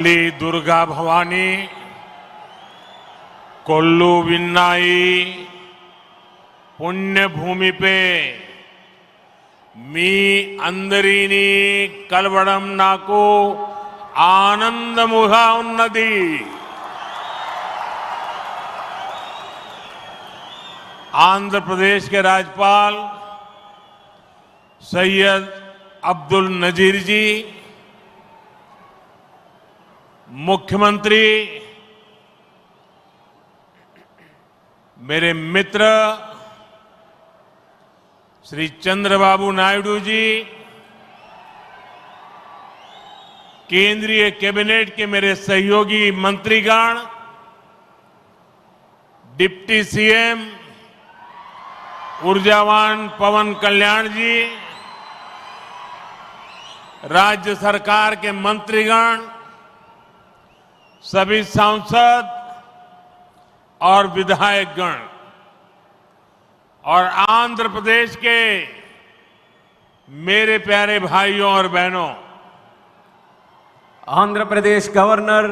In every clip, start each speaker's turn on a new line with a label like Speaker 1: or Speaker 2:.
Speaker 1: दुर्गा भवानी कोल्लू विन्नाई पुण्य भूमि पे मी अंदरीनी कलवड़म नाको आनंदमुगा उन्नति आंध्र प्रदेश के राज्यपाल सैयद अब्दुल नजीर जी, मुख्यमंत्री, मेरे मित्र श्री चंद्रबाबू नायडू जी, केंद्रीय कैबिनेट के मेरे सहयोगी मंत्रीगण, डिप्टी सीएम ऊर्जावान पवन कल्याण जी, राज्य सरकार के मंत्रीगण, सभी सांसद और विधायकगण और आंध्र प्रदेश के मेरे प्यारे भाइयों और बहनों,
Speaker 2: आंध्र प्रदेश गवर्नर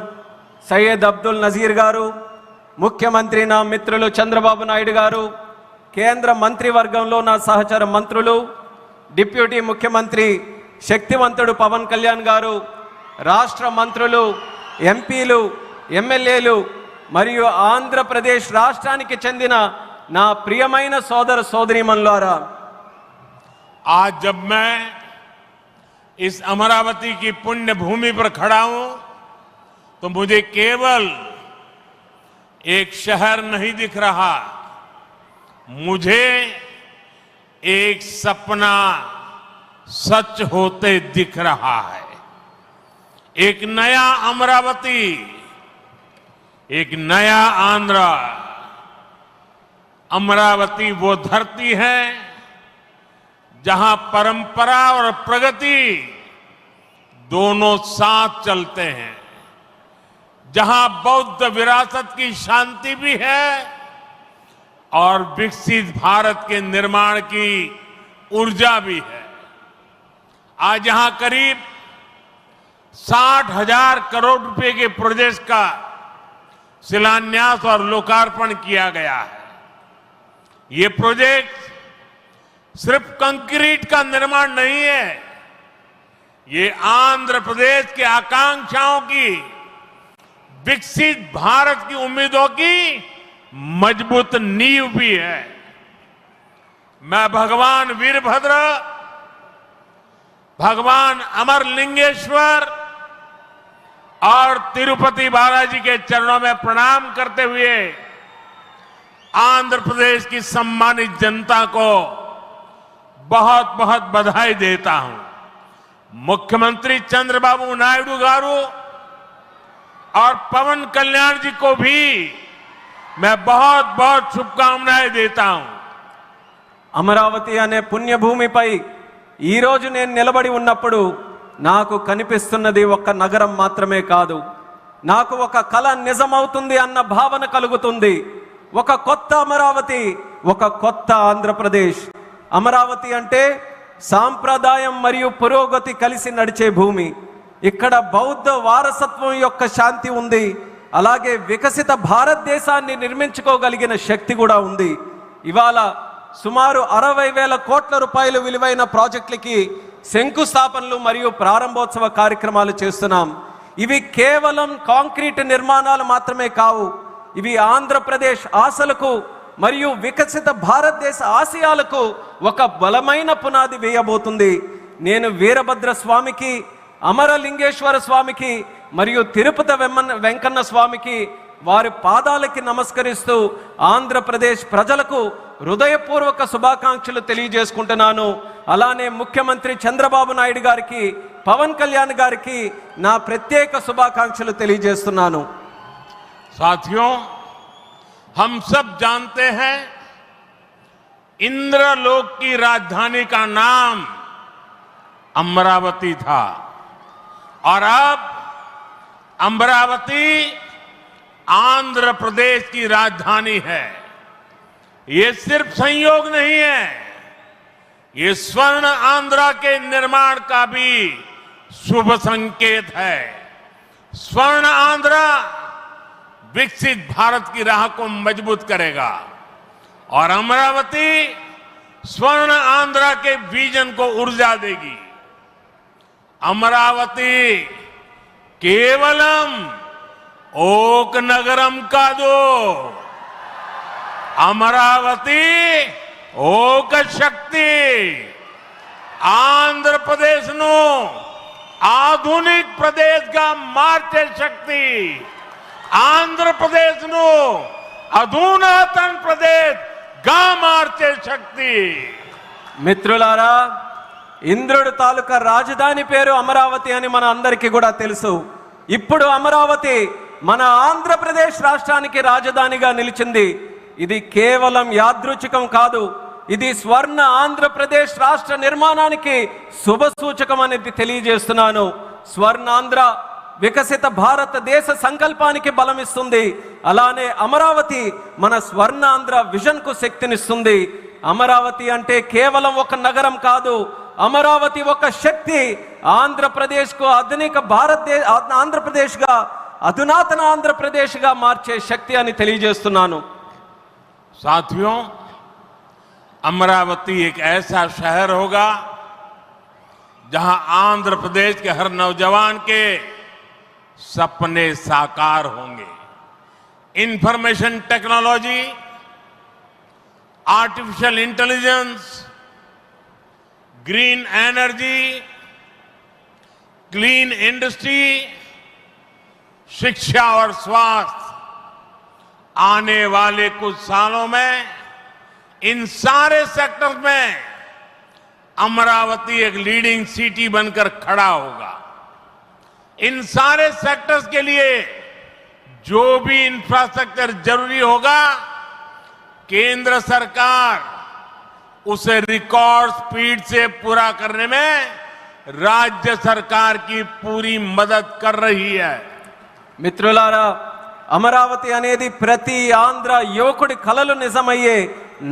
Speaker 2: सैयद अब्दुल नजीर गारू, मुख्यमंत्री ना मित्रुలు చంద్రబాబు నాయుడు గారు, కేంద్ర మంత్రివర్గంలో నా సహచర మంత్రులు, డిప్యూటీ ముఖ్యమంత్రి శక్తివంతుడు పవన్ కళ్యాణ్ గారు, రాష్ట్ర మంత్రులు, ఎంపీలు, ఎమ్మెల్యేలు మరియు ఆంధ్రప్రదేశ్ రాష్ట్రానికి చెందిన నా ప్రియమైన సోదర సోదరీమణులారా,
Speaker 1: आज जब मैं इस अमरावती की पुण्य भूमि पर खड़ा हूं तो मुझे केवल एक शहर नहीं दिख रहा, मुझे एक सपना सच होते दिख रहा है। एक नया अमरावती, एक नया आंध्र। अमरावती वो धरती है जहां परंपरा और प्रगति दोनों साथ चलते हैं, जहां बौद्ध विरासत की शांति भी है और विकसित भारत के निर्माण की ऊर्जा भी है। आज यहां करीब 60,000 करोड़ रुपए के प्रोजेक्ट का शिलान्यास और लोकार्पण किया गया है। ये प्रोजेक्ट सिर्फ कंक्रीट का निर्माण नहीं है, ये आंध्र प्रदेश के आकांक्षाओं की, विकसित भारत की उम्मीदों की मजबूत नींव भी है। मैं भगवान वीरभद्र, भगवान अमरलिंगेश्वर और तिरुपति बालाजी के चरणों में प्रणाम करते हुए आंध्र प्रदेश की सम्मानित जनता को बहुत बहुत बधाई देता हूं। मुख्यमंत्री चंद्रबाबू नायडू गारू और पवन कल्याण जी को भी मैं बहुत बहुत शुभकामनाएं देता हूं।
Speaker 2: అమరావతి అనే పుణ్యభూమిపై ఈ రోజు నేను నిలబడి ఉన్నప్పుడు నాకు కనిపిస్తున్నది ఒక నగరం మాత్రమే కాదు, నాకు ఒక కల నిజమవుతుంది అన్న భావన కలుగుతుంది। ఒక కొత్త అమరావతి, ఒక కొత్త ఆంధ్రప్రదేశ్। అమరావతి అంటే సాంప్రదాయం మరియు పురోగతి కలిసి నడిచే భూమి। ఇక్కడ బౌద్ధ వారసత్వం యొక్క శాంతి ఉంది, అలాగే వికసిత భారతదేశాన్ని నిర్మించుకోగలిగిన శక్తి కూడా ఉంది। ఇవాళ సుమారు 60,000 కోట్ల రూపాయలు విలువైన ప్రాజెక్టులకి శంకుస్థాపనలు మరియు ప్రారంభోత్సవ కార్యక్రమాలు చేస్తున్నాం। ఇవి కేవలం కాంక్రీట్ నిర్మాణాలు మాత్రమే కావు, ఇవి ఆంధ్రప్రదేశ్ ఆశలకు మరియు వికసిత భారతదేశ ఆశయాలకు ఒక బలమైన పునాది వేయబోతుంది। నేను వీరభద్ర స్వామికి, అమరలింగేశ్వర స్వామికి మరియు తిరుపతి వెంకన్న స్వామికి వారి పాదాలకి నమస్కరిస్తూ ఆంధ్రప్రదేశ్ ప్రజలకు హృదయపూర్వక శుభాకాంక్షలు తెలియజేసుకుంటున్నాను। అలానే ముఖ్యమంత్రి చంద్రబాబు నాయుడు గారికి, పవన్ కళ్యాణ్ గారికి నా ప్రత్యేక శుభాకాంక్షలు తెలియజేస్తున్నాను।
Speaker 1: साथियों, हम सब जानते हैं इंद्रलोक की राजधानी का नाम अमरावती था और अब अमरावती आंध्र प्रदेश की राजधानी है। ये सिर्फ संयोग नहीं है, ये स्वर्ण आंध्रा के निर्माण का भी शुभ संकेत है। स्वर्ण आंध्र विकसित भारत की राह को मजबूत करेगा और अमरावती स्वर्ण आंध्र के विजन को ऊर्जा देगी। अमरावती केवलम ओक नगरम कादु, अमरावती ओक शक्ति आंध्र प्रदेश नो आधुनिक प्रदेश का मार्चे शक्ति, आंध्र प्रदेश नो अधुनातन प्रदेश गा मार्चे शक्ति।
Speaker 2: మిత్రులారా, ఇంద్రుడి తాలూకా రాజధాని పేరు అమరావతి అని మన అందరికీ కూడా తెలుసు. ఇప్పుడు అమరావతి మన ఆంధ్రప్రదేశ్ రాష్ట్రానికి రాజధానిగా నిలిచింది. ఇది కేవలం యాదృచ్ఛికం కాదు, ఇది స్వర్ణ ఆంధ్రప్రదేశ్ రాష్ట్ర నిర్మాణానికి శుభ సూచకం అనేది తెలియజేస్తున్నాను. స్వర్ణాంధ్ర వికసిత భారతదేశ సంకల్పానికి బలమిస్తుంది. అలానే అమరావతి మన స్వర్ణాంధ్ర విజన్ కు శక్తినిస్తుంది. అమరావతి అంటే కేవలం ఒక నగరం కాదు, అమరావతి ఒక శక్తి. ఆంధ్రప్రదేశ్ కు ఆధునిక ఆంధ్రప్రదేశ్ గా అధునాతన ఆంధ్రప్రదేశ్ గా మార్చే శక్తి అని తెలియజేస్తున్నాను.
Speaker 1: साथियों, अमरावती एक ऐसा शहर होगा जहां आंध्र प्रदेश के हर नौजवान के सपने साकार होंगे। Information technology, artificial intelligence, green energy, clean industry, शिक्षा और स्वास्थ्य, आने वाले कुछ सालों में इन सारे सेक्टर्स में अमरावती एक लीडिंग सिटी बनकर खड़ा होगा। इन सारे सेक्टर्स के लिए जो भी इंफ्रास्ट्रक्चर जरूरी होगा, केंद्र सरकार उसे रिकॉर्ड स्पीड से पूरा करने में राज्य सरकार की पूरी मदद कर रही है।
Speaker 2: మిత్రులారా, అమరావతి అనేది ప్రతి ఆంధ్ర యువకుడి కలలు నిజమయ్యే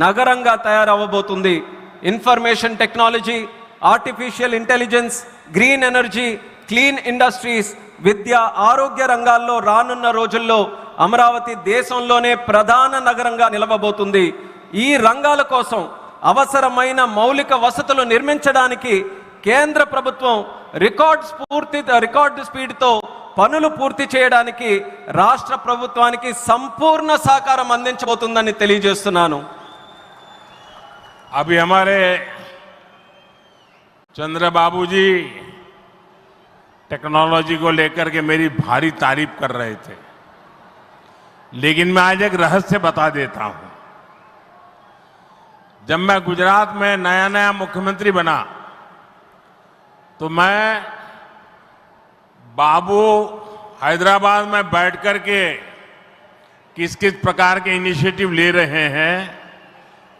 Speaker 2: నగరంగా తయారవబోతుంది. Information technology, artificial intelligence, green energy, clean industries, విద్య, ఆరోగ్య రంగాల్లో రానున్న రోజుల్లో అమరావతి దేశంలోనే ప్రధాన నగరంగా నిలవబోతుంది. ఈ రంగాల కోసం అవసరమైన మౌలిక వసతులు నిర్మించడానికి కేంద్ర ప్రభుత్వం రికార్డ్ స్పీడ్తో పనులు పూర్తి చేయడానికి రాష్ట్ర ప్రభుత్వానికి సంపూర్ణ సహకారం అందించబోతుందని తెలియజేస్తున్నాను.
Speaker 1: अभी हमारे चंद्रबाबू जी टेक्नोलॉजी को लेकर के मेरी भारी तारीफ कर रहे थे, लेकिन मैं आज एक रहस्य बता देता हूं। जब मैं गुजरात में नया मुख्यमंत्री बना तो मैं बाबू हैदराबाद में बैठ करके किस किस प्रकार के इनिशिएटिव ले रहे हैं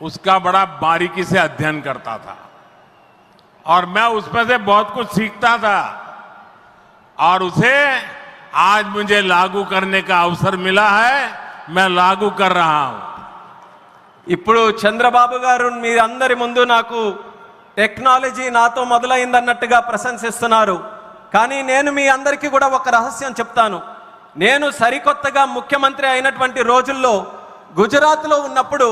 Speaker 1: उसका बड़ा बारीकी से अध्ययन करता था और मैं उसमें से बहुत कुछ सीखता था और उसे आज मुझे लागू करने का अवसर मिला है। मैं लागू कर रहा हूं।
Speaker 2: ఇప్పుడు చంద్రబాబు గారు మీ అందరి ముందు నాకు టెక్నాలజీ నాతో మొదలైందన్నట్టుగా ప్రశంసిస్తున్నారు. కానీ నేను మీ అందరికీ కూడా ఒక రహస్యం చెప్తాను. నేను సరికొత్తగా ముఖ్యమంత్రి అయినటువంటి రోజుల్లో గుజరాత్లో ఉన్నప్పుడు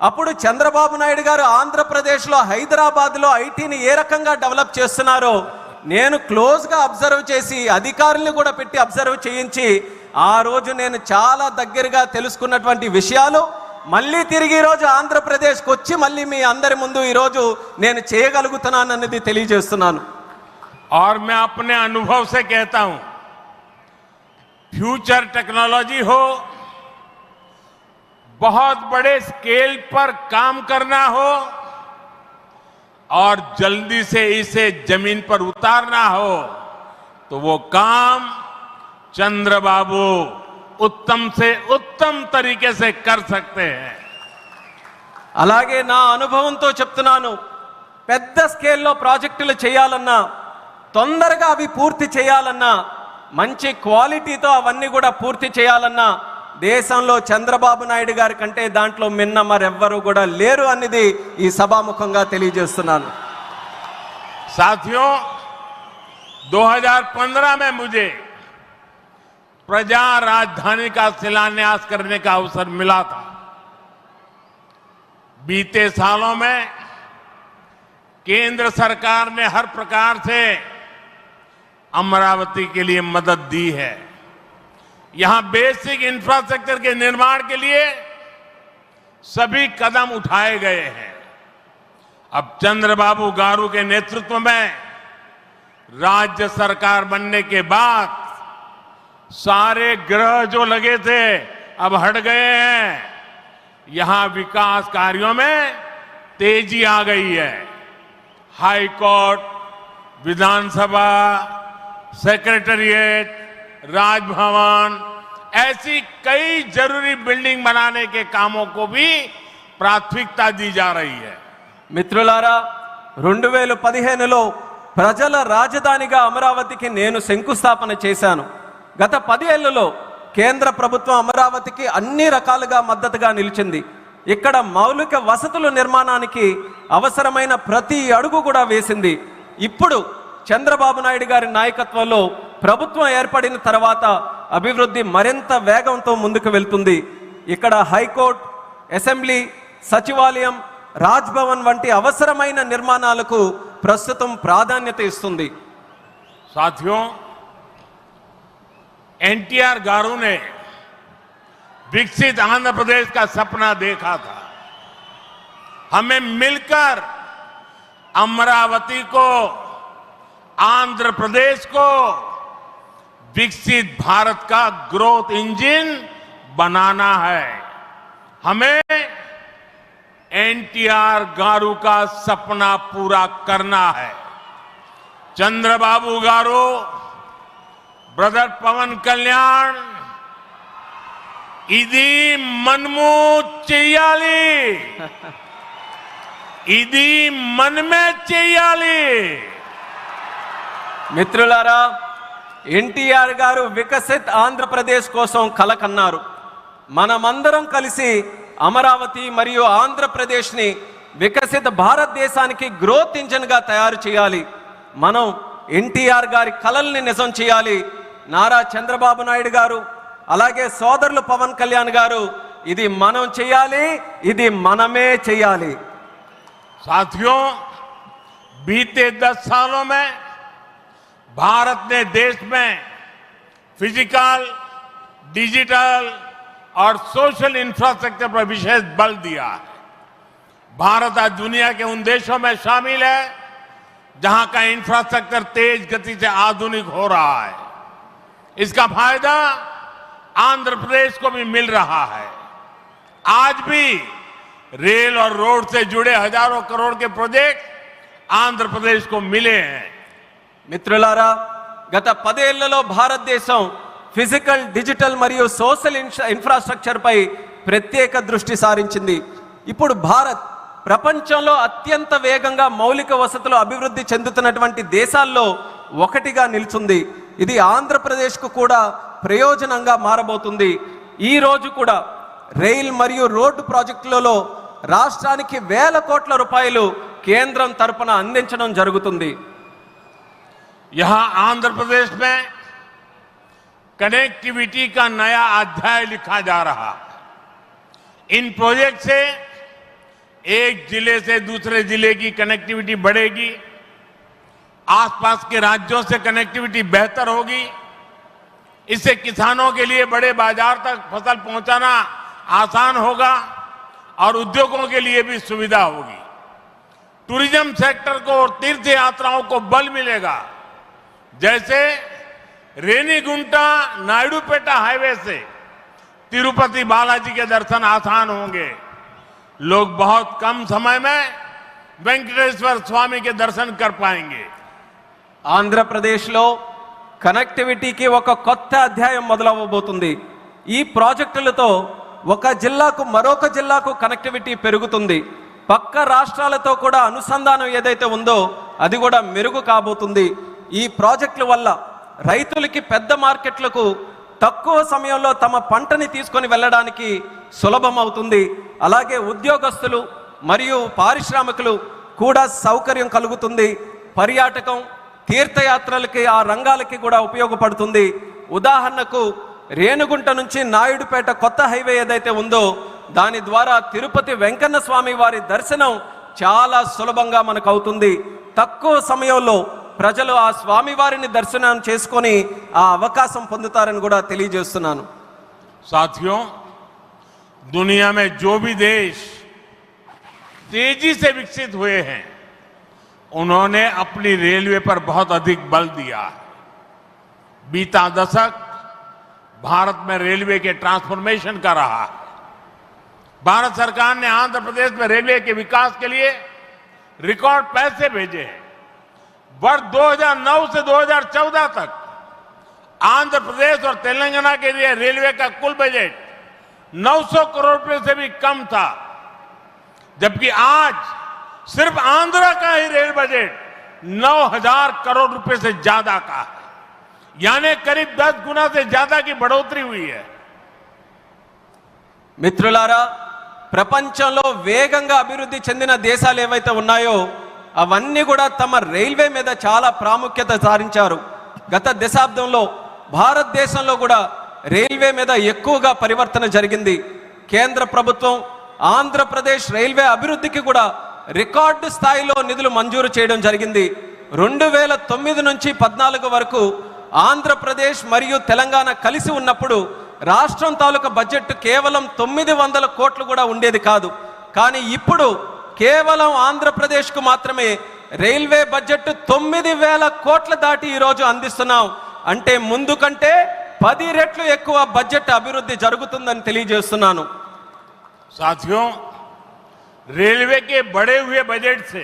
Speaker 2: అప్పుడు చంద్రబాబు నాయుడు గారు ఆంధ్రప్రదేశ్లో హైదరాబాద్లో ఐటీని ఏ రకంగా డెవలప్ చేస్తున్నారో నేను క్లోజ్గా అబ్జర్వ్ చేసి అధికారులను కూడా పెట్టి అబ్జర్వ్ చేయించి ఆ రోజు నేను చాలా దగ్గరగా తెలుసుకున్నటువంటి విషయాలు మళ్ళీ తిరిగి ఈ రోజు ఆంధ్రప్రదేశ్కి వచ్చి మళ్ళీ మీ అందరి ముందు ఈ రోజు నేను చేయగలుగుతున్నానన్నది తెలియజేస్తున్నాను.
Speaker 1: और मैं अपने अनुभव से कहता हूं, फ्यूचर टेक्नोलॉजी हो, बहुत बड़े स्केल पर काम करना हो और जल्दी से इसे जमीन पर उतारना हो तो वो काम चंद्रबाबू उत्तम से उत्तम तरीके से कर सकते हैं.
Speaker 2: అలాగే నా అనుభవంతో చెప్తున్నాను, పెద్ద స్కేల్లో ప్రాజెక్టులు చేయాలన్నా తొందరగా అవి పూర్తి చేయాలన్నా మంచి క్వాలిటీతో అవన్నీ కూడా పూర్తి చేయాలన్నా దేశంలో చంద్రబాబు నాయుడు గారి కంటే దాంట్లో మిన్న మరెవ్వరూ కూడా లేరు అనేది ఈ సభాముఖంగా తెలియజేస్తున్నాను.
Speaker 1: साथियों, 2015 में मुझे प्रजा राजधानी का शिलान्यास करने का अवसर मिला था। बीते सालों में केंद्र सरकार ने हर प्रकार से अमरावती के लिए मदद दी है। यहां बेसिक इंफ्रास्ट्रक्चर के निर्माण के लिए सभी कदम उठाए गए हैं। अब चंद्रबाबू गारू के नेतृत्व में राज्य सरकार बनने के बाद सारे ग्रह जो लगे थे अब हट गए हैं। यहां विकास कार्यों में तेजी आ गई है। हाई कोर्ट, विधानसभा, सेक्रेटेरिएट, राजभवन, ऐसी कई जरूरी बिल्डिंग बनाने के कामों को भी प्राथमिकता दी जा रही है।
Speaker 2: మిత్రులారా 2015లో ప్రజల రాజధానిగా అమరావతికి నేను శంకుస్థాపన చేశాను. గత 10 ఏళ్లలో కేంద్ర ప్రభుత్వం అమరావతికి అన్ని రకాలుగా మద్దతుగా నిలిచింది. ఇక్కడ మౌలిక వసతుల నిర్మాణానికి అవసరమైన ప్రతి అడుగు కూడా వేసింది. ఇప్పుడు చంద్రబాబు నాయుడు గారి నాయకత్వంలో ప్రభుత్వం ఏర్పడిన తర్వాత అభివృద్ధి మరింత వేగంతో ముందుకు వెళ్తుంది. ఇక్కడ హైకోర్టు, అసెంబ్లీ, సచివాలయం, రాజ్భవన్ వంటి అవసరమైన నిర్మాణాలకు ప్రస్తుతం ప్రాధాన్యత ఇస్తుంది.
Speaker 1: साथियों, एनटीआर गारू ने विकसित आंध्र प्रदेश का सपना देखा था। हमें मिलकर अमरावती को, आंध्र प्रदेश को विकसित भारत का ग्रोथ इंजन बनाना है। हमें एनटीआर गारू का सपना पूरा करना है। चंद्रबाबू गारू, ब्रदर पवन कल्याण, इदी मनमू చెయ్యాలి, ఇది మనమే చెయ్యాలి.
Speaker 2: మిత్రులారా, ఎన్టీఆర్ గారు వికసిత్ ఆంధ్రప్రదేశ్ కోసం కల కన్నారు. మనమందరం కలిసి అమరావతి మరియు ఆంధ్రప్రదేశ్ని వికసిత భారతదేశానికి గ్రోత్ ఇంజన్గా తయారు చేయాలి. మనం ఎన్టీఆర్ గారి కలల్ని నిజం చేయాలి. నారా చంద్రబాబు నాయుడు గారు, అలాగే సోదరులు పవన్ కళ్యాణ్ గారు, ఇది మనం చేయాలి, ఇది మనమే చేయాలి.
Speaker 1: साथियों, बीते 10 सालों में भारत ने देश में फिजिकल, डिजिटल और सोशल इंफ्रास्ट्रक्चर पर विशेष बल दिया है। भारत आज दुनिया के उन देशों में शामिल है जहां का इंफ्रास्ट्रक्चर तेज गति से आधुनिक हो रहा है। इसका फायदा आंध्र प्रदेश को भी मिल रहा है। आज भी रेल और रोड से जुड़े हजारों करोड़ के प्रोजेक्ट आंध्र प्रदेश को मिले हैं।
Speaker 2: మిత్రులారా, గత 10 ఏళ్లలో భారతదేశం ఫిజికల్, డిజిటల్ మరియు సోషల్ ఇన్ఫ్రాస్ట్రక్చర్ పై ప్రత్యేక దృష్టి సారించింది. ఇప్పుడు భారత్ ప్రపంచంలో అత్యంత వేగంగా మౌలిక వసతులు అభివృద్ధి చెందుతున్నటువంటి దేశాల్లో ఒకటిగా నిలుచుంది. ఇది ఆంధ్రప్రదేశ్కు కూడా ప్రయోజనంగా మారబోతుంది. ఈ రోజు కూడా రైల్ మరియు రోడ్డు ప్రాజెక్టులలో రాష్ట్రానికి వేల కోట్ల రూపాయలు కేంద్రం తరపున అందించడం జరుగుతుంది.
Speaker 1: यहां आंध्र प्रदेश में कनेक्टिविटी का नया अध्याय लिखा जा रहा है। इन प्रोजेक्ट से एक जिले से दूसरे जिले की कनेक्टिविटी बढ़ेगी, आसपास के राज्यों से कनेक्टिविटी बेहतर होगी। इससे किसानों के लिए बड़े बाजार तक फसल पहुंचाना आसान होगा और उद्योगों के लिए भी सुविधा होगी। टूरिज्म सेक्टर को और तीर्थ यात्राओं को बल मिलेगा। जैसे रेनीगुंटा नायडूपेटा हाईवे से तिरुपति बालाजी के दर्शन आसान होंगे। लोग बहुत कम समय में वेंकटेश्वर स्वामी के दर्शन कर पाएंगे।
Speaker 2: ఆంధ్రప్రదేశ్లో కనెక్టివిటీకి ఒక కొత్త అధ్యాయం మొదలవబోతుంది. ఈ ప్రాజెక్టులతో ఒక జిల్లాకు మరొక జిల్లాకు కనెక్టివిటీ పెరుగుతుంది. పక్క రాష్ట్రాలతో కూడా అనుసంధానం ఏదైతే ఉందో అది కూడా మెరుగు కాబోతుంది. ఈ ప్రాజెక్టుల వల్ల రైతులకి పెద్ద మార్కెట్లకు తక్కువ సమయంలో తమ పంటని తీసుకొని వెళ్ళడానికి సులభం అవుతుంది. అలాగే ఉద్యోగస్తులు మరియు పారిశ్రామికులు కూడా సౌకర్యం కలుగుతుంది. పర్యాటకం, తీర్థయాత్రలకి, ఆ రంగాలకి కూడా ఉపయోగపడుతుంది. ఉదాహరణకు రేణుగుంట నుంచి నాయుడుపేట కొత్త హైవే ఏదైతే ఉందో దాని ద్వారా తిరుపతి వెంకన్న స్వామి వారి దర్శనం చాలా సులభంగా మనకు అవుతుంది. తక్కువ సమయంలో ప్రజలు ఆ స్వామి వారిని దర్శనం చేసుకొని ఆ అవకాశం పొందుతారని కూడా తెలియజేస్తున్నాను.
Speaker 1: साथियों, दुनिया में जो भी देश तेजी से विकसित हुए हैं उन्होंने अपनी रेलवे पर बहुत अधिक बल दिया है। बीता दशक भारत में रेलवे के ट्रांसफॉर्मेशन का रहा है। भारत सरकार ने आंध्र प्रदेश में रेलवे के विकास के लिए रिकॉर्ड पैसे भेजे हैं। वर्ष 2009 से 2014 तक आंध्र प्रदेश और तेलंगाना के लिए रेलवे का कुल बजट 900 करोड़ रुपए से भी कम था, जबकि आज सिर्फ आंध्र का ही रेल बजट 9000 करोड़ रुपए से ज्यादा का है, यानी करीब 10 गुना से ज्यादा की बढ़ोतरी हुई है।
Speaker 2: మిత్రులారా, ప్రపంచంలో వేగంగా అభివృద్ధి చెందిన దేశాలు ఏవైతే ఉన్నాయో అవన్నీ కూడా తమ రైల్వే మీద చాలా ప్రాముఖ్యత సారించారు. గత దశాబ్దంలో భారతదేశంలో కూడా రైల్వే మీద ఎక్కువగా పరివర్తన జరిగింది. కేంద్ర ప్రభుత్వం ఆంధ్రప్రదేశ్ రైల్వే అభివృద్ధికి కూడా రికార్డు స్థాయిలో నిధులు మంజూరు చేయడం జరిగింది. 2009 నుంచి 14 వరకు ఆంధ్రప్రదేశ్ మరియు తెలంగాణ కలిసి ఉన్నప్పుడు రాష్ట్రం తాలూకా బడ్జెట్ కేవలం 900 కోట్లు కూడా ఉండేది కాదు. కానీ ఇప్పుడు కేవలం ఆంధ్రప్రదేశ్కు మాత్రమే రైల్వే బడ్జెట్ 9000 కోట్ల దాటి ఈరోజు అందిస్తున్నాం. అంటే ముందు కంటే 10 రెట్లు ఎక్కువ బడ్జెట్ అభివృద్ధి జరుగుతుందని తెలియజేస్తున్నాను.
Speaker 1: साथियों, रेलवे के बढ़े हुए बजट से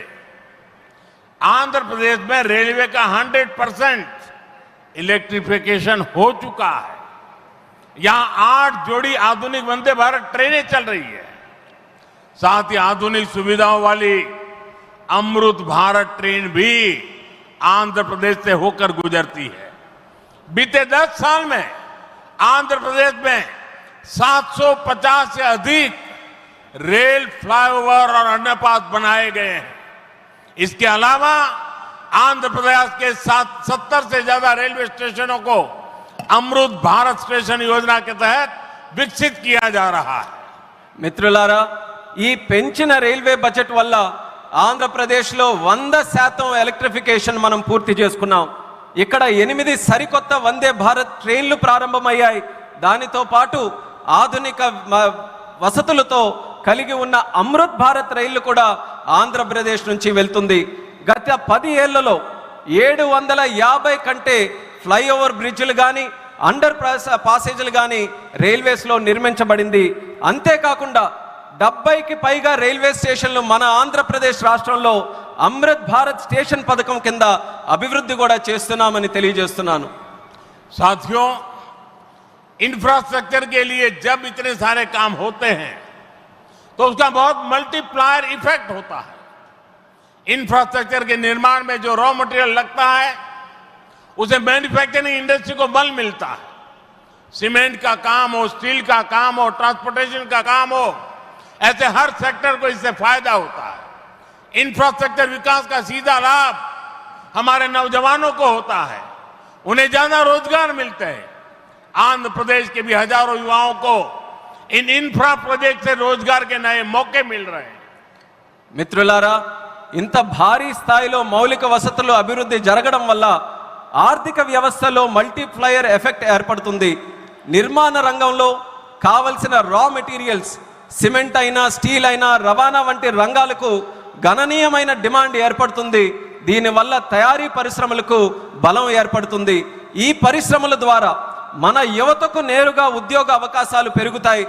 Speaker 1: आंध्र प्रदेश में रेलवे का 100% इलेक्ट्रिफिकेशन हो चुका है। यहां 8 जोड़ी आधुनिक वंदे भारत ट्रेनें चल रही है। साथ ही आधुनिक सुविधाओं वाली अमृत भारत ट्रेन भी आंध्र प्रदेश से होकर गुजरती है। बीते 10 साल में आंध्र प्रदेश में 750 से अधिक रेल फ्लाईओवर और अंडरपास बनाए गए हैं। इसके अलावा आंध्र प्रदेश के 70 से ज्यादा रेलवे स्टेशनों को अमृत भारत स्टेशन योजना के तहत विकसित किया जा रहा है।
Speaker 2: మిత్రులారా, ఈ పెంచిన రైల్వే బడ్జెట్ వల్ల ఆంధ్రప్రదేశ్లో 100% ఎలక్ట్రిఫికేషన్ మనం పూర్తి చేసుకున్నాం. ఇక్కడ 8 సరికొత్త వందే భారత్ ట్రైన్లు ప్రారంభమయ్యాయి. దానితో పాటు ఆధునిక వసతులతో కలిగి ఉన్న అమృత్ భారత్ రైళ్లు కూడా ఆంధ్రప్రదేశ్ నుంచి వెళ్తుంది. గత 10 ఏళ్లలో 750 కంటే ఫ్లైఓవర్ బ్రిడ్జ్లు కానీ అండర్ పాసేజీలు కానీ రైల్వేస్లో నిర్మించబడింది. అంతేకాకుండా 70కి పైగా రైల్వే స్టేషన్లు మన ఆంధ్రప్రదేశ్ రాష్ట్రంలో అమృత్ భారత్ స్టేషన్ పథకం కింద అభివృద్ధి కూడా చేస్తున్నామని తెలియజేస్తున్నాను.
Speaker 1: साथियों, इंफ्रास्ट्रक्चर के लिए जब इतने सारे काम होते हैं तो उसका बहुत मल्टीप्लायर इफेक्ट होता है। इंफ्रास्ट्रक्चर के निर्माण में जो रॉ मटेरियल लगता है उसे मैन्युफैक्चरिंग इंडस्ट्री को बल मिलता है। सीमेंट का काम हो, स्टील का काम हो, ट्रांसपोर्टेशन का काम हो, ऐसे हर सेक्टर को इससे फायदा होता है। इंफ्रास्ट्रक्चर विकास का सीधा लाभ हमारे नौजवानों को होता है, उन्हें ज्यादा रोजगार मिलते हैं। आंध्र प्रदेश के भी हजारों युवाओं को इन इंफ्रा प्रोजेक्ट से रोजगार के नए मौके मिल रहे हैं।
Speaker 2: మిత్రులారా, ఇంత భారీ స్థాయిలో మౌలిక వసతులు అభివృద్ధి జరగడం వల్ల ఆర్థిక వ్యవస్థలో మల్టీప్లయర్ ఎఫెక్ట్ ఏర్పడుతుంది. నిర్మాణ రంగంలో కావలసిన రా మెటీరియల్స్ సిమెంట్ అయినా, స్టీల్ అయినా, రవాణా వంటి రంగాలకు గణనీయమైన డిమాండ్ ఏర్పడుతుంది. దీనివల్ల తయారీ పరిశ్రమలకు బలం ఏర్పడుతుంది. ఈ పరిశ్రమల ద్వారా మన యువతకు నేరుగా ఉద్యోగ అవకాశాలు పెరుగుతాయి.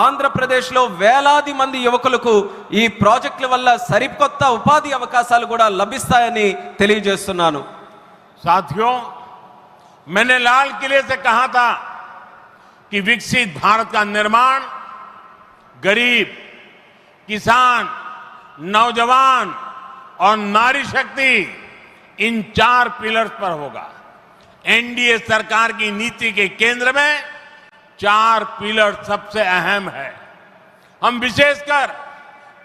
Speaker 2: ఆంధ్రప్రదేశ్లో వేలాది మంది యువకులకు ఈ ప్రాజెక్టుల వల్ల సరికొత్త ఉపాధి అవకాశాలు కూడా లభిస్తాయని తెలియజేస్తున్నాను.
Speaker 1: साथियों, मैंने लाल किले से कहा था कि विकसित भारत का निर्माण गरीब, किसान, नौजवान और नारी शक्ति इन 4 पिलर्स पर होगा। एनडीए सरकार की नीति के केंद्र में 4 पिलर सबसे अहम है। हम विशेषकर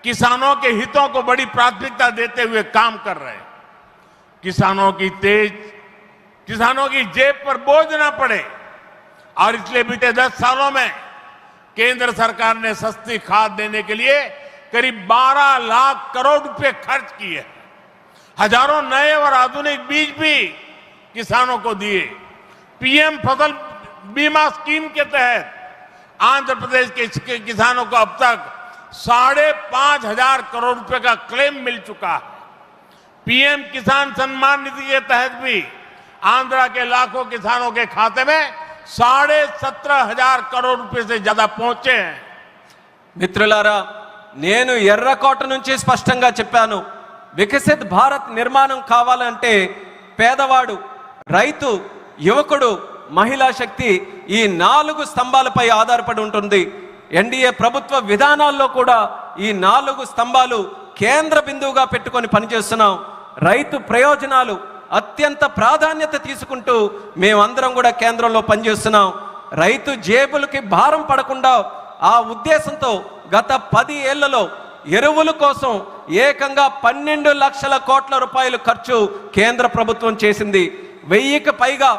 Speaker 1: किसानों के हितों को बड़ी प्राथमिकता देते हुए काम कर रहे हैं। किसानों की जेब पर बोझ ना पड़े, और इसलिए बीते 10 सालों में केंद्र सरकार ने सस्ती खाद देने के लिए करीब 12 लाख करोड़ रुपए खर्च किए। हजारों नए और आधुनिक बीज भी किसानों को दिए। पीएम फसल बीमा स्कीम के तहत आंध्र प्रदेश के किसानों को अब तक 5,500 करोड़ रुपए का क्लेम मिल चुका है। पीएम किसान सम्मान निधि के तहत भी आंध्र के लाखों किसानों के खाते में 17,500 करोड़ रुपए से ज्यादा पहुंचे हैं।
Speaker 2: మిత్రులారా, నేను ఎర్రకోట నుంచి స్పష్టంగా చెప్పాను, వికసిత్ భారత్ నిర్మాణం కావాలంటే పేదవాడు, రైతు, యువకుడు, మహిళా శక్తి ఈ 4 స్తంభాలపై ఆధారపడి ఉంటుంది. ఎన్డీఏ ప్రభుత్వ విధానాల్లో కూడా ఈ 4 స్తంభాలు కేంద్ర బిందువుగా పెట్టుకొని పనిచేస్తున్నాం. రైతు ప్రయోజనాలు అత్యంత ప్రాధాన్యత తీసుకుంటూ మేమందరం కూడా కేంద్రంలో పనిచేస్తున్నాం. రైతు జేబులకి భారం పడకుండా ఆ ఉద్దేశంతో గత 10 ఏళ్లలో ఎరువుల కోసం ఏకంగా 12 లక్షల కోట్ల రూపాయలు ఖర్చు కేంద్ర ప్రభుత్వం చేసింది. 1000కి పైగా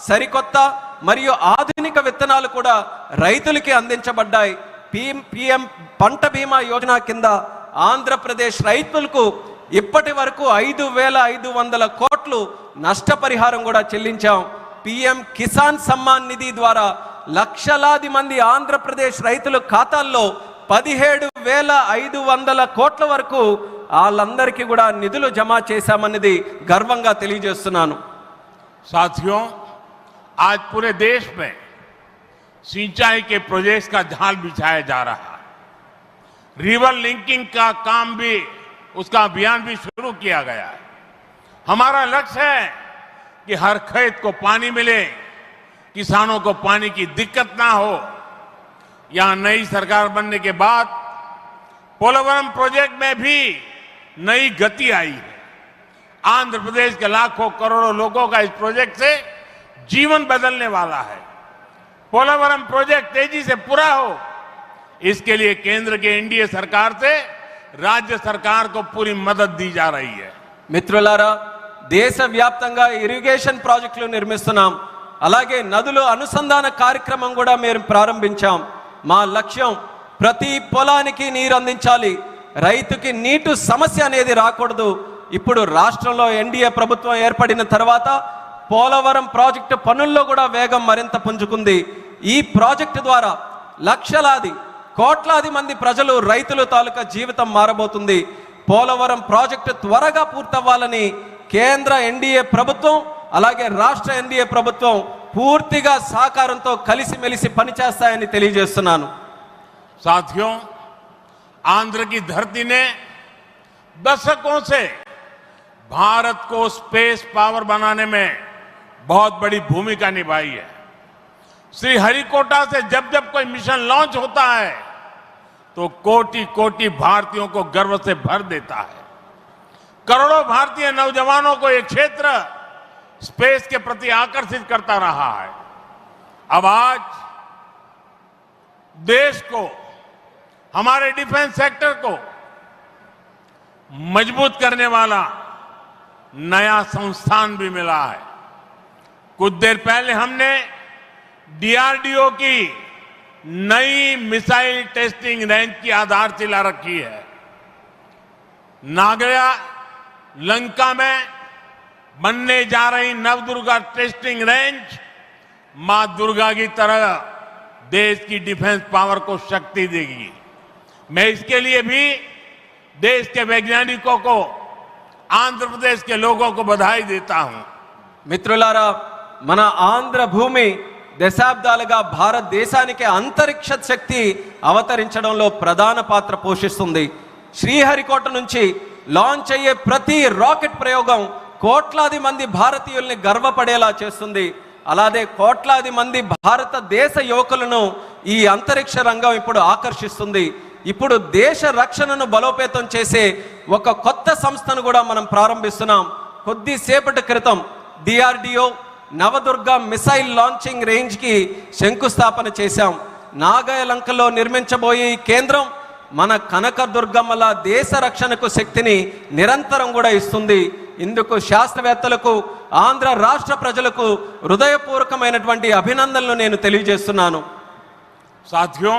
Speaker 2: సరికొత్త మరియు ఆధునిక విత్తనాలు కూడా రైతులకి అందించబడ్డాయి. పీఎం పంట బీమా యోజన కింద ఆంధ్రప్రదేశ్ రైతులకు ఇప్పటి వరకు 5,500 కోట్లు నష్టపరిహారం కూడా చెల్లించాం. పీఎం కిసాన్ సమ్మాన్ నిధి ద్వారా లక్షలాది మంది ఆంధ్రప్రదేశ్ రైతుల ఖాతాల్లో 17,500 కోట్ల వరకు వాళ్ళందరికీ కూడా నిధులు జమ చేశామన్నది గర్వంగా తెలియజేస్తున్నాను.
Speaker 1: साथियों, आज पूरे देश में सिंचाई के प्रोजेक्ट्स का जाल बिछाया जा रहा है। रिवर लिंकिंग का काम भी, उसका अभियान भी शुरू किया गया है। हमारा लक्ष्य है कि हर खेत को पानी मिले, किसानों को पानी की दिक्कत ना हो। यहां नई सरकार बनने के बाद पोलवरम प्रोजेक्ट में भी नई गति आई है। आंध्र प्रदेश के लाखों करोड़ों लोगों का इस प्रोजेक्ट से जीवन बदलने वाला है। पोलवरम प्रोजेक्ट तेजी से पूरा हो, इसके लिए केंद्र के एनडीए सरकार से राज्य सरकार को पूरी मदद दी जा रही है.
Speaker 2: మిత్రులారా, దేశవ్యాప్తంగా ఇరిగేషన్ ప్రాజెక్టులు నిర్మిస్తున్నాం. అలాగే నదుల అనుసంధాన కార్యక్రమం కూడా మేము ప్రారంభించాం. మా లక్ష్యం ప్రతి పొలానికి నీరు అందించాలి, రైతుకి నీటి సమస్య అనేది రాకూడదు. ఇప్పుడు రాష్ట్రంలో ఎన్డీఏ ప్రభుత్వం ఏర్పడిన తర్వాత పోలవరం ప్రాజెక్టు పనుల్లో కూడా వేగం మరింత పుంజుకుంది. ఈ ప్రాజెక్టు ద్వారా లక్షలాది కోట్లాది మంది ప్రజలు, రైతుల తాలూకా జీవితం మారబోతుంది. పోలవరం ప్రాజెక్టు త్వరగా పూర్తవ్వాలని కేంద్ర ఎన్డీఏ ప్రభుత్వం అలాగే రాష్ట్ర ఎన్డీఏ ప్రభుత్వం పూర్తిగా సహకారంతో కలిసిమెలిసి పనిచేస్తాయని తెలియజేస్తున్నాను.
Speaker 1: साथियों, आंध्र की धरती ने दशकों से भारत को स्पेस पावर बनाने में बहुत बड़ी भूमिका निभाई है। श्रीहरिकोटा से जब जब कोई मिशन लॉन्च होता है तो कोटि कोटि भारतीयों को गर्व से भर देता है। करोड़ों भारतीय नौजवानों को यह क्षेत्र स्पेस के प्रति आकर्षित करता रहा है। अब आज देश को, हमारे डिफेंस सेक्टर को मजबूत करने वाला नया संस्थान भी मिला है। कुछ देर पहले हमने डीआरडीओ की नई मिसाइल टेस्टिंग रेंज की आधारशिला रखी है। नागया लंका में बनने जा रही नवदुर्गा टेस्टिंग रेंज मां दुर्गा की तरह देश की डिफेंस पावर को शक्ति देगी। मैं इसके लिए भी देश के वैज्ञानिकों को, आंध्र प्रदेश के लोगों को बधाई देता हूं.
Speaker 2: మిత్రులారా, మన ఆంధ్ర భూమి దశాబ్దాలుగా భారతదేశానికి అంతరిక్ష శక్తి అవతరించడంలో ప్రధాన పాత్ర పోషిస్తుంది. శ్రీహరికోట నుంచి లాంచ్ అయ్యే ప్రతి రాకెట్ ప్రయోగం కోట్లాది మంది భారతీయుల్ని గర్వపడేలా చేస్తుంది. అలాగే కోట్లాది మంది భారతదేశ యువకులను ఈ అంతరిక్ష రంగం ఇప్పుడు ఆకర్షిస్తుంది. ఇప్పుడు దేశ రక్షణను బలోపేతం చేసే ఒక కొత్త సంస్థను కూడా మనం ప్రారంభిస్తున్నాం. కొద్దిసేపటి క్రితం DRDO Navadurga missile launching range కి శంకుస్థాపన చేశాం. నాగాలంకలో నిర్మించబోయే ఈ కేంద్రం మన కనకదుర్గమ్మల దేశ రక్షణకు శక్తిని నిరంతరం కూడా ఇస్తుంది. ఇందుకు శాస్త్రవేత్తలకు ఆంధ్ర రాష్ట్ర ప్రజలకు హృదయపూర్వకమైనటువంటి అభినందనలు నేను తెలియజేస్తున్నాను.
Speaker 1: साथियों,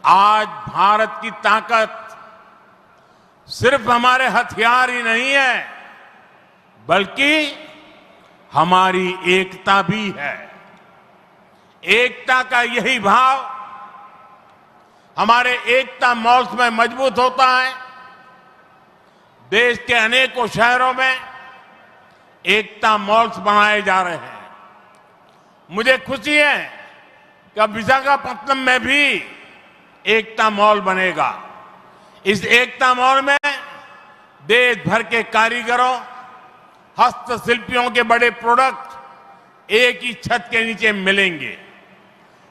Speaker 1: आज भारत की ताकत सिर्फ हमारे हथियार ही नहीं है, बल्कि हमारी एकता भी है। एकता का यही भाव हमारे एकता मॉल्स में मजबूत होता है। देश के अनेकों शहरों में एकता मॉल्स बनाए जा रहे हैं। मुझे खुशी है कि अब विशाखापत्तनम में भी एकता मॉल बनेगा। इस एकता मॉल में देश भर के कारीगरों, हस्तशिल्पियों के बड़े प्रोडक्ट एक ही छत के नीचे मिलेंगे।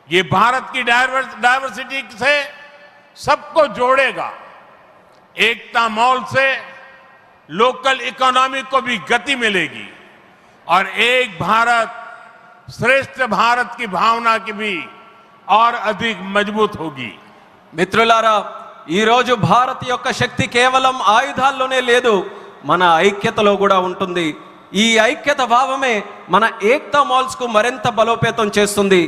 Speaker 1: ये भारत की डायवर्सिटी से सबको जोड़ेगा। एकता मॉल से लोकल इकोनॉमी को भी गति मिलेगी और एक भारत श्रेष्ठ भारत की भावना की भी और अधिक मजबूत होगी।
Speaker 2: మిత్రులారా, ఈ రోజు భారత్ యొక్క శక్తి కేవలం ఆయుధాల్లోనే లేదు, మన ఐక్యతలో కూడా ఉంటుంది. ఈ ఐక్యత భావమే మన ఏక్తా మాల్స్ కు మరింత బలోపేతం చేస్తుంది.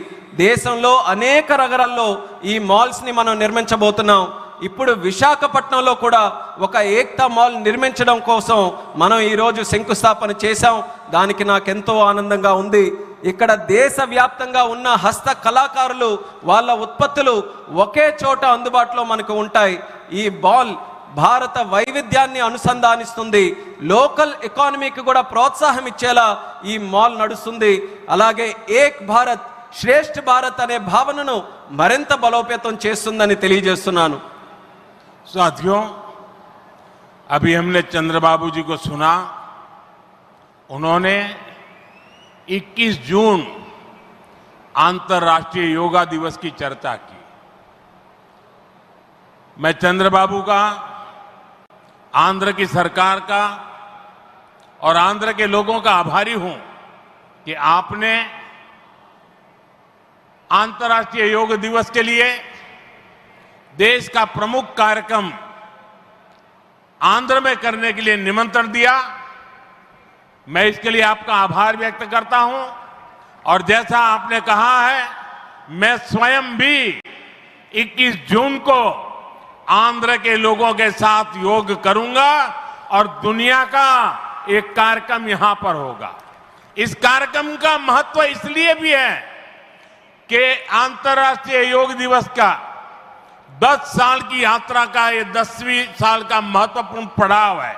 Speaker 2: దేశంలో అనేక నగరాల్లో ఈ మాల్స్ ని మనం నిర్మించబోతున్నాం. ఇప్పుడు విశాఖపట్నంలో కూడా ఒక ఏక్తా మాల్ నిర్మించడం కోసం మనం ఈరోజు శంకుస్థాపన చేశాం. దానికి నాకెంతో ఆనందంగా ఉంది. ఇక్కడ దేశవ్యాప్తంగా ఉన్న హస్త కళాకారులు వాళ్ళ ఉత్పత్తులు ఒకే చోట అందుబాటులో మనకు ఉంటాయి. ఈ మాల్ భారత వైవిధ్యాన్ని అనుసంధానిస్తుంది. లోకల్ ఎకానమీకి కూడా ప్రోత్సాహం ఇచ్చేలా ఈ మాల్ నడుస్తుంది. అలాగే ఏక్ భారత్ శ్రేష్ఠ భారత్ అనే భావనను మరింత బలోపేతం చేస్తుందని తెలియజేస్తున్నాను.
Speaker 1: साथियों, अभी हमने चंद्रबाबू जी को सुना. उन्होंने 21 जून अंतर्राष्ट्रीय योगा दिवस की चर्चा की. मैं चंद्रबाबू का, आंध्र की सरकार का और आंध्र के लोगों का आभारी हूं कि आपने अंतर्राष्ट्रीय योग दिवस के लिए देश का प्रमुख कार्यक्रम आंध्र में करने के लिए निमंत्रण दिया. मैं इसके लिए आपका आभार व्यक्त करता हूं और जैसा आपने कहा है, मैं स्वयं भी 21 जून को आंध्र के लोगों के साथ योग करूंगा और दुनिया का एक कार्यक्रम यहां पर होगा. इस कार्यक्रम का महत्व इसलिए भी है कि अंतर्राष्ट्रीय योग दिवस का 10 साल की यात्रा का ये 10वीं साल का महत्वपूर्ण पड़ाव है.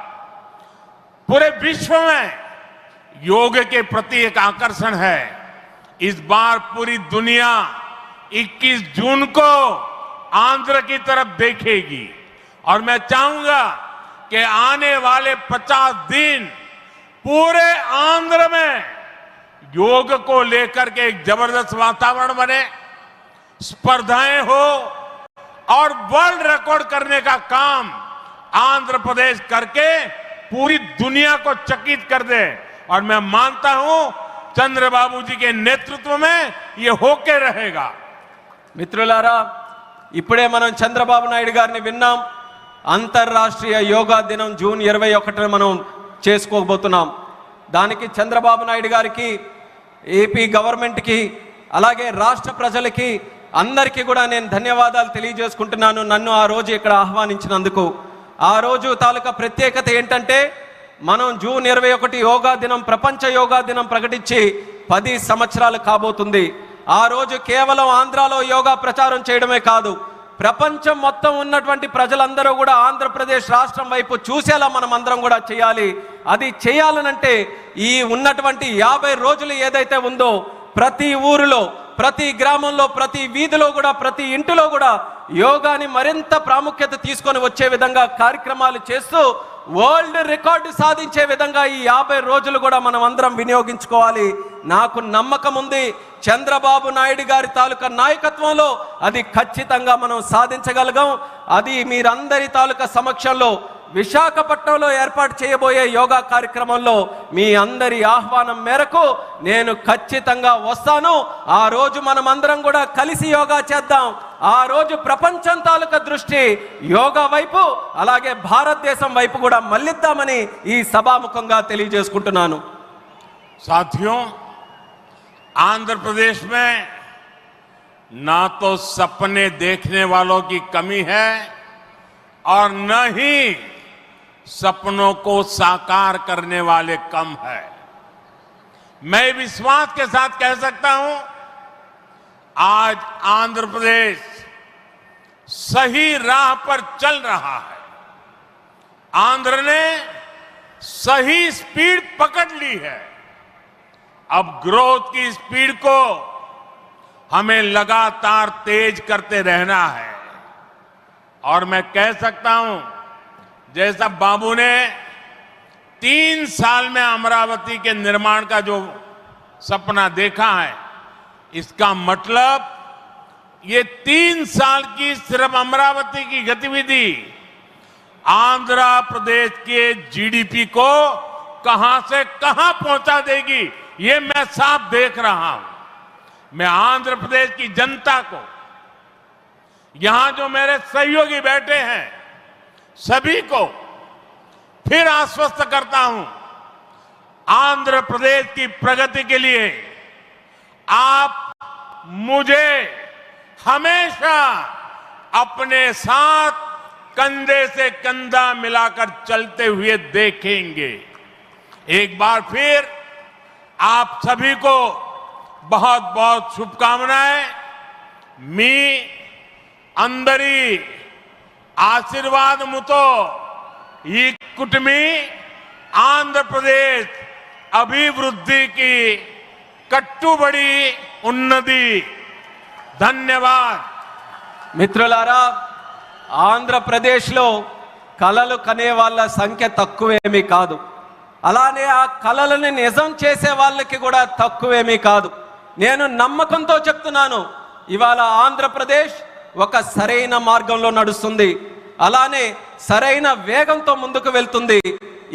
Speaker 1: पूरे विश्व में योग के प्रति एक आकर्षण है. इस बार पूरी दुनिया 21 जून को आंध्र की तरफ देखेगी और मैं चाहूंगा कि आने वाले 50 दिन पूरे आंध्र में योग को लेकर के एक जबरदस्त वातावरण बने, स्पर्धाएं हो और वर्ल्ड रिकॉर्ड करने का काम आंध्र प्रदेश करके पूरी दुनिया को चकित कर दे. और मैं मानता हूं चंद्रबाबू जी के नेतृत्व में ये होके रहेगा.
Speaker 2: మిత్రులారా, ఇప్పుడే మనం చంద్రబాబు నాయుడు గారిని విన్నాం. అంతర్రాష్ట్రీయ యోగా దినం జూన్ 21న మనం చేసుకోబోతున్నాం. దానికి చంద్రబాబు నాయుడు గారికి, ఏపీ గవర్నమెంట్కి, అలాగే రాష్ట్ర ప్రజలకి అందరికీ కూడా నేను ధన్యవాదాలు తెలియజేసుకుంటున్నాను నన్ను ఆ రోజు ఇక్కడ ఆహ్వానించినందుకు. ఆ రోజు తాలూకా ప్రత్యేకత ఏంటంటే, మనం జూన్ 21 యోగా దినం, ప్రపంచ యోగా దినం ప్రకటించి 10 సంవత్సరాలు కాబోతుంది. ఆ రోజు కేవలం ఆంధ్రాలో యోగా ప్రచారం చేయడమే కాదు, ప్రపంచం మొత్తం ఉన్నటువంటి ప్రజలందరూ కూడా ఆంధ్రప్రదేశ్ రాష్ట్రం వైపు చూసేలా మనం అందరం కూడా చేయాలి. అది చేయాలనంటే ఈ ఉన్నటువంటి 50 రోజులు ఏదైతే ఉందో, ప్రతి ఊరిలో, ప్రతి గ్రామంలో, ప్రతి వీధిలో కూడా, ప్రతి ఇంటిలో కూడా యోగాని మరింత ప్రాముఖ్యత తీసుకొని వచ్చే విధంగా కార్యక్రమాలు చేస్తూ వరల్డ్ రికార్డు సాధించే విధంగా ఈ 50 రోజులు కూడా మనం అందరం వినియోగించుకోవాలి. నాకు నమ్మకం ఉంది, చంద్రబాబు నాయుడు గారి తాలూకా నాయకత్వంలో అది ఖచ్చితంగా మనం సాధించగలగాం. అది మీరందరి తాలూకా సమక్షంలో విశాఖపట్నంలో ఏర్పాటు చేయబోయే యోగా కార్యక్రమంలో మీ అందరి ఆహ్వానం మేరకు నేను ఖచ్చితంగా వస్తాను. ఆ రోజు మనం అందరం కూడా కలిసి యోగా చేద్దాం. ఆ రోజు ప్రపంచం తాలూకా దృష్టి యోగా వైపు, అలాగే భారతదేశం వైపు కూడా మళ్ళిద్దామని ఈ సభాముఖంగా తెలియజేసుకుంటున్నాను.
Speaker 1: साथियों, आंध्र प्रदेश में ना तो सपने देखने वालों की कमी है और न ही सपनों को साकार करने वाले कम है। मैं विश्वास के साथ कह सकता हूं, आज आंध्र प्रदेश सही राह पर चल रहा है। आंध्र ने सही स्पीड पकड़ ली है। अब ग्रोथ की स्पीड को हमें लगातार तेज करते रहना है। और मैं कह सकता हूं, जैसा बाबू ने 3 साल में अमरावती के निर्माण का जो सपना देखा है, इसका मतलब ये 3 साल की सिर्फ अमरावती की गतिविधि आंध्र प्रदेश के जीडीपी को कहां से कहां पहुंचा देगी, ये मैं साफ देख रहा हूं। मैं आंध्र प्रदेश की जनता को, यहां जो मेरे सहयोगी बैठे हैं, सभी को फिर आश्वस्त करता हूं, आंध्र प्रदेश की प्रगति के लिए आप मुझे हमेशा अपने साथ कंधे से कंधा मिलाकर चलते हुए देखेंगे। एक बार फिर आप सभी को बहुत बहुत शुभकामनाएं। मी अंदरी आशीर्वादमुतो ఈ కుటుంబీ ఆంధ్రప్రదేశ్ అభివృద్ధికి కట్టుబడి ఉన్నది. ధన్యవాద్.
Speaker 2: మిత్రులారా, ఆంధ్రప్రదేశ్లో కలలు కనే వాళ్ళ సంఖ్య తక్కువేమీ కాదు. అలానే ఆ కలలను నిజం చేసే వాళ్ళకి కూడా తక్కువేమీ కాదు. నేను నమ్మకంతో చెప్తున్నాను, ఇవాళ ఆంధ్రప్రదేశ్ ఒక సరైన మార్గంలో నడుస్తుంది. అలానే సరైన వేగంతో ముందుకు వెళ్తుంది.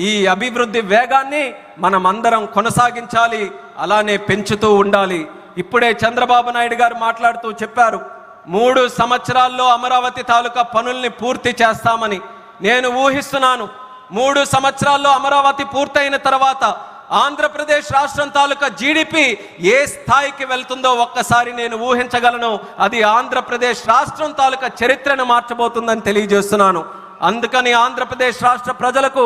Speaker 2: ఈ అభివృద్ధి వేగాన్ని మనం అందరం కొనసాగించాలి, అలానే పెంచుతూ ఉండాలి. ఇప్పుడే చంద్రబాబు నాయుడు గారు మాట్లాడుతూ చెప్పారు, 3 సంవత్సరాల్లో అమరావతి తాలూకా పనుల్ని పూర్తి చేస్తామని. నేను ఊహిస్తున్నాను, 3 సంవత్సరాల్లో అమరావతి పూర్తయిన తర్వాత ఆంధ్రప్రదేశ్ రాష్ట్రం తాలూకా జీడిపి ఏ స్థాయికి వెళ్తుందో ఒక్కసారి నేను ఊహించగలను. అది ఆంధ్రప్రదేశ్ రాష్ట్రం తాలూకా చరిత్రను మార్చబోతుందని తెలియజేస్తున్నాను. అందుకని ఆంధ్రప్రదేశ్ రాష్ట్ర ప్రజలకు,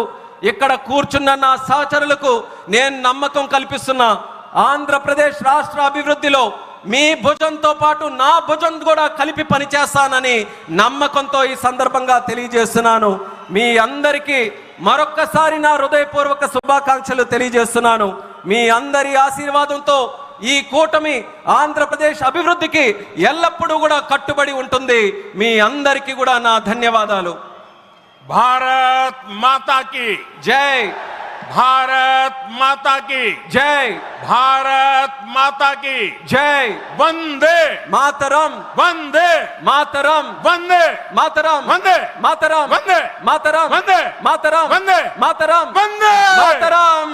Speaker 2: ఇక్కడ కూర్చున్న నా సహచరులకు నేను నమ్మకం కల్పిస్తున్నా, ఆంధ్రప్రదేశ్ రాష్ట్ర అభివృద్ధిలో మీ భుజంతో పాటు నా భుజం కూడా కలిపి పనిచేస్తానని నమ్మకంతో ఈ సందర్భంగా తెలియజేస్తున్నాను. మీ అందరికీ మరొక్కసారి నా హృదయపూర్వక శుభాకాంక్షలు తెలియజేస్తున్నాను. మీ అందరి ఆశీర్వాదంతో ఈ కూటమి ఆంధ్రప్రదేశ్ అభివృద్ధికి ఎల్లప్పుడూ కూడా కట్టుబడి ఉంటుంది. మీ అందరికీ కూడా నా ధన్యవాదాలు.
Speaker 1: भारत माता की
Speaker 2: జై.
Speaker 1: भारत माता की
Speaker 2: జై.
Speaker 1: भारत माता की
Speaker 2: జై.
Speaker 1: वंदे
Speaker 2: మాతరం.
Speaker 1: वंदे
Speaker 2: మాతరం.
Speaker 1: वंदे
Speaker 2: మాతరం.
Speaker 1: वंदे
Speaker 2: మాతరం.
Speaker 1: वंदे
Speaker 2: మాతరం.
Speaker 1: वंदे
Speaker 2: మాతరం.
Speaker 1: वंदे
Speaker 2: మాతరం.
Speaker 1: वंदे
Speaker 2: మాతరం.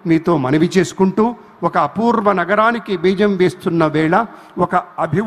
Speaker 3: మీతో మనవి చేసుకుంటూ ఒక అపూర్వ నగరానికి బీజం వేస్తున్న వేళ ఒక